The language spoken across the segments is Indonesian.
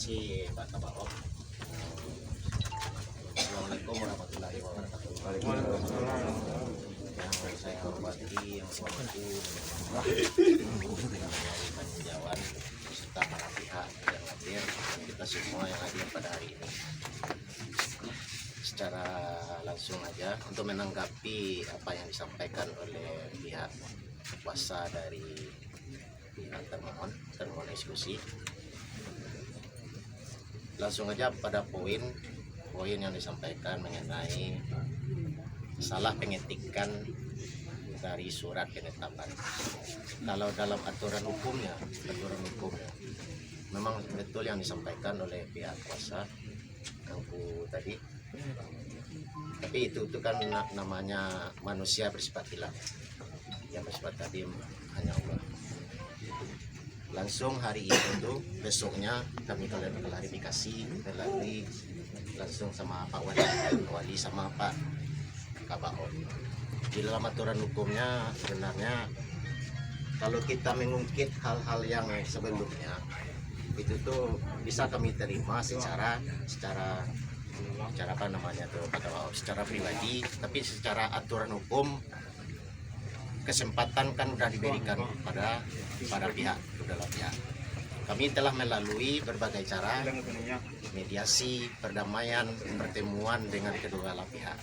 kasih Pak Kabaro. Assalamualaikum warahmatullahi wabarakatuh. Yang saya hormati, yang suamiku Jawan beserta para pihak yang hadir dan kita semua yang hadir pada hari ini. Secara langsung aja untuk menanggapi apa yang disampaikan oleh pihak kuasa dari pihak termohon eksekusi. Langsung aja pada poin yang disampaikan mengenai salah pengetikan dari surat penetapan. Kalau dalam aturan hukumnya memang betul yang disampaikan oleh pihak kuasa aku tadi. Tapi itu kan namanya manusia bersifat hilaf, yang bersifat kadim hanya Allah. Langsung hari itu besoknya kami klarifikasi melalui langsung sama Pak Wali sama Pak Kabaro. Di dalam aturan hukumnya sebenarnya kalau kita mengungkit hal-hal yang sebelumnya itu tuh bisa kami terima secara apa namanya tuh secara pribadi, tapi secara aturan hukum kesempatan kan sudah diberikan pada pihak kedua pihak. Kami telah melalui berbagai cara mediasi, perdamaian, pertemuan dengan kedua belah pihak.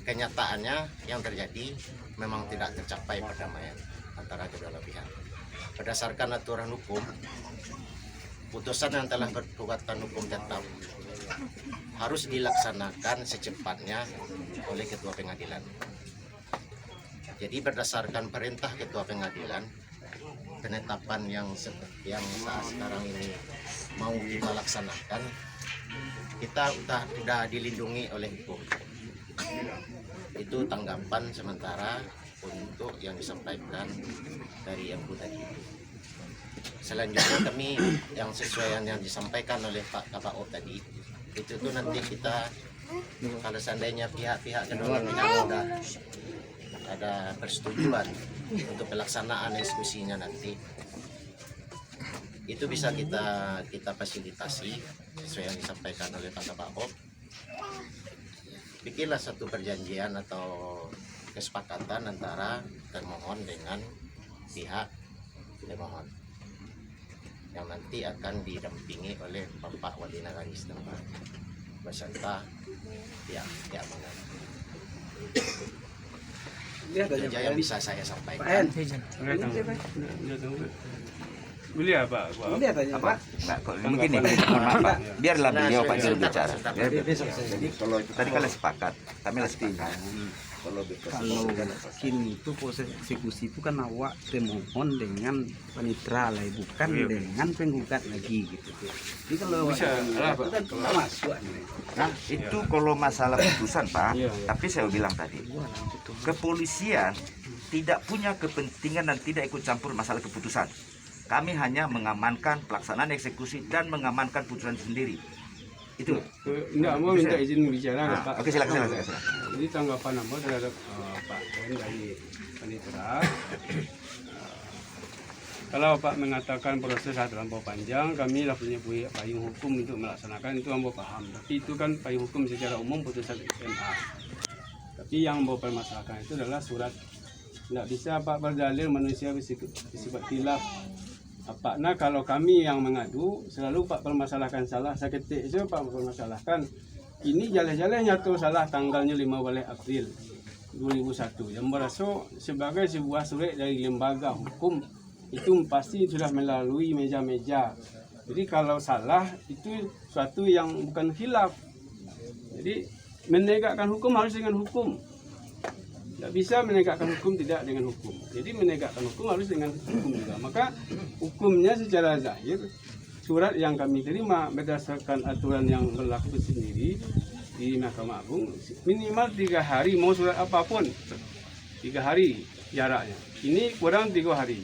Kenyataannya yang terjadi memang tidak tercapai perdamaian antara kedua belah pihak. Berdasarkan aturan hukum, putusan yang telah berkekuatan hukum tetap harus dilaksanakan secepatnya oleh ketua pengadilan. Jadi berdasarkan perintah ketua pengadilan, penetapan yang saat sekarang ini mau kita laksanakan, kita sudah dilindungi oleh hukum. Itu tanggapan sementara untuk yang disampaikan dari yang tadi. Selanjutnya kami yang sesuai yang disampaikan oleh Pak Kabaro tadi, itu tuh nanti kita kalau seandainya pihak-pihak kedua pihak sudah ada persetujuan untuk pelaksanaan eksekusinya nanti, itu bisa kita fasilitasi sesuai yang disampaikan oleh Pak Kabaro. Bikinlah satu perjanjian atau kesepakatan antara termohon dengan pihak pemohon yang nanti akan didampingi oleh Bapak Wali Nagari setempat beserta pihak keamanan. Itu saja yang bisa saya sampaikan. Boleh apa? Begini, mohon maaf Pak, biarlah beliau Pak juru bicara. Jadi kalau itu Tadi kalian sepakat, kami sepakat. kalau kini itu proses eksekusi itu kan awak termohon dengan panitera lah, bukan dengan penggugat lagi gitu. Jadi kalau Bisa, itu kan nggak masuk. Nah, itu kalau masalah putusan Pak, Iya. tapi saya bilang tadi, kepolisian tidak punya kepentingan dan tidak ikut campur masalah keputusan. Kami hanya mengamankan pelaksanaan eksekusi dan mengamankan putusan sendiri. Itu. Enggak mau minta izin bicara, Nah, Pak. oke, silakan. Jadi tanggapan apa terhadap Pak Ken dari panitera? Kalau Pak mengatakan proses terlampau panjang, kami lah punya payung hukum untuk melaksanakan, itu Ambo paham. Tapi itu kan payung hukum secara umum putusan SMA. Tapi yang Ambo permasalahkan itu adalah surat. Tidak bisa Pak berdalil manusia bersifat khilaf. Apakah kalau kami yang mengadu selalu Pak permasalahkan salah, saya ketik itu Pak permasalahkan ini jalan-jalan nyatu salah tanggalnya 15 April 2001 yang merasa sebagai sebuah surat dari lembaga hukum itu pasti sudah melalui meja-meja. Jadi kalau salah itu suatu yang bukan khilaf. Jadi menegakkan hukum harus dengan hukum. Tidak bisa menegakkan hukum tidak dengan hukum. Jadi menegakkan hukum harus dengan hukum juga. Maka hukumnya secara zahir, surat yang kami terima berdasarkan aturan yang berlaku sendiri di Mahkamah Agung, minimal 3 hari mau surat apapun. 3 hari jaraknya. Ini kurang 3 hari.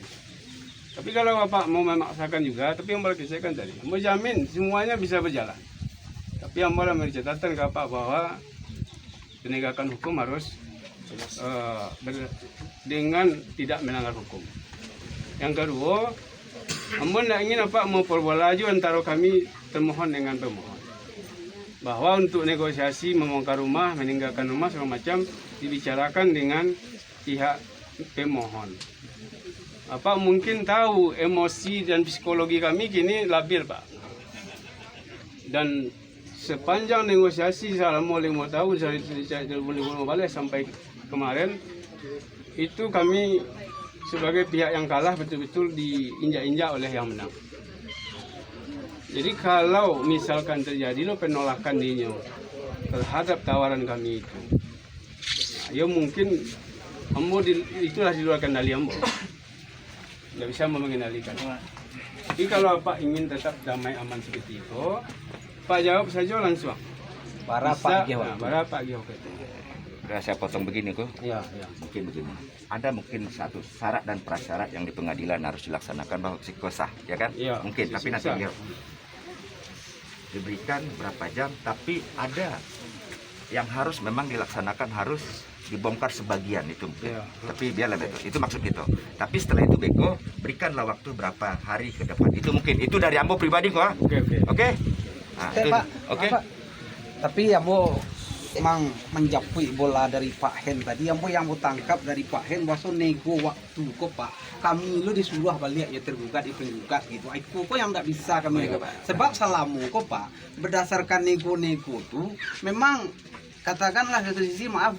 Tapi kalau Bapak mau memaksakan juga, tapi yang boleh saya kan tadi, mau jamin semuanya bisa berjalan. Tapi yang boleh memberi catatan ke Bapak bahwa penegakan hukum harus dengan tidak melanggar hukum. Yang kedua, Ambon tidak ingin apa mau perbolaju antara kami termohon dengan pemohon bahwa untuk negosiasi membongkar rumah, meninggalkan rumah segala macam dibicarakan dengan pihak pemohon. Bapak mungkin tahu emosi dan psikologi kami kini labil, Pak. Dan sepanjang negosiasi selama 5 tahun dari 2015 sampai kemarin itu kami sebagai pihak yang kalah betul-betul diinjak-injak oleh yang menang. Jadi kalau misalkan terjadi penolakan dinyo terhadap tawaran kami itu, ya mungkin ambo itulah di luar kendali ambo, tidak bisa mengendalikan. Jadi kalau Pak ingin tetap damai aman seperti itu, Pak jawab saja langsung. Para Pak Gio. Para Pak Gio. Udah saya potong begini kok. Ya. Mungkin begini. Ada mungkin satu syarat dan prasyarat yang di pengadilan harus dilaksanakan bahwa psikosah, ya kan? Iya, Mungkin, tapi nanti sah. beliau diberikan berapa jam, tapi ada yang harus memang dilaksanakan, harus dibongkar sebagian itu mungkin. Iya. Tapi biarlah Beko, itu maksud gitu. Tapi setelah itu Beko berikanlah waktu berapa hari ke depan. Itu mungkin, itu dari Ambo pribadi kok. Oke? Nah, itu. Pak. Oke. Apa? Tapi ambo mang menjapui bola dari Pak Hen tadi, ambo yang mau tangkap dari Pak Hen bahwa nego waktu kok Pak. Kami lu disuruh balik ya tergugat dipenggugat gitu. Itu kok yang nggak bisa kami. Sebab salamu kok Pak, berdasarkan nego-nego tuh memang katakanlah dari sisi maaf